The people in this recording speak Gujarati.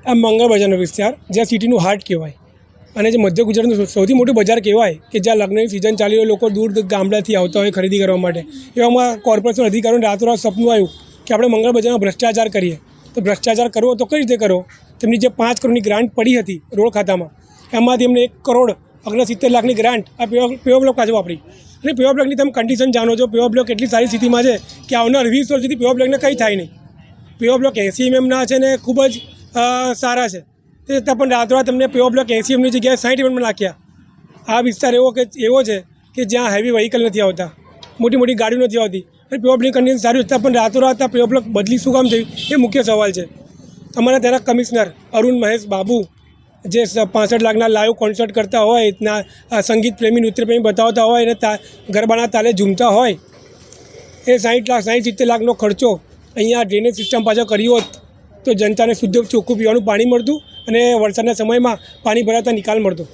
આ મંગળ બજારનો વિસ્તાર જ્યાં સિટીનું હાર્ટ કહેવાય અને જે મધ્ય ગુજરાતનું સૌથી મોટું બજાર કહેવાય કે જ્યાં લગ્નની સિઝન ચાલી હોય, લોકો દૂર ગામડાથી આવતા હોય ખરીદી કરવા માટે. એવામાં કોર્પોરેશન અધિકારીઓને રાતોરાત સપનું આવ્યું કે આપણે મંગળ બજારમાં ભ્રષ્ટાચાર કરીએ. તો ભ્રષ્ટાચાર કરવો તો કઈ રીતે કરો? તેમની જે 5 કરોડની ગ્રાન્ટ પડી હતી રોડ ખાતામાં, એમાંથી એમને 1 કરોડ 69 લાખની ગ્રાન્ટ આ પેવર બ્લોક પાસે વાપરી. અને પેવર બ્લોકની તમે કન્ડિશન જાણો છો. પેવર બ્લોક એટલી સારી સ્થિતિમાં છે કે આવનાર 20 વર્ષ સુધી પેવર બ્લોકને કંઈ થાય નહીં. પેવર બ્લોક 80 mm છે ને ખૂબ જ સારા છે. તે છતાં પણ રાતોરાત તમને પેવર બ્લોક 80 mm જગ્યાએ 60 mm નાખ્યા. આ વિસ્તાર એવો છે કે જ્યાં હેવી વ્હીકલ નથી આવતા, મોટી ગાડીઓ નથી આવતી અને પેવર બ્લોકની કન્ડિશન સારી છતાં પણ રાતોરાત આ પેવર બ્લોક બદલી શું કામ થયું એ મુખ્ય સવાલ છે. અમારા ત્યાંના કમિશનર અરુણ મહેશ બાબુ જે 65 લાખના લાઈવ કોન્સર્ટ કરતા હોય, સંગીત પ્રેમી નૃત્ય પ્રેમી બતાવતા હોય અને ગરબાના તાલે ઝૂમતા હોય, એ 60-70 લાખનો ખર્ચો અહીંયા ડ્રેનેજ સિસ્ટમ પાછળ કર્યો હોત તો જનતાને શુદ્ધ ચોખ્ખું પીવાનું પાણી મળતું અને વરસાદના સમયમાં પાણી ભરાતા નિકાલ મળતો.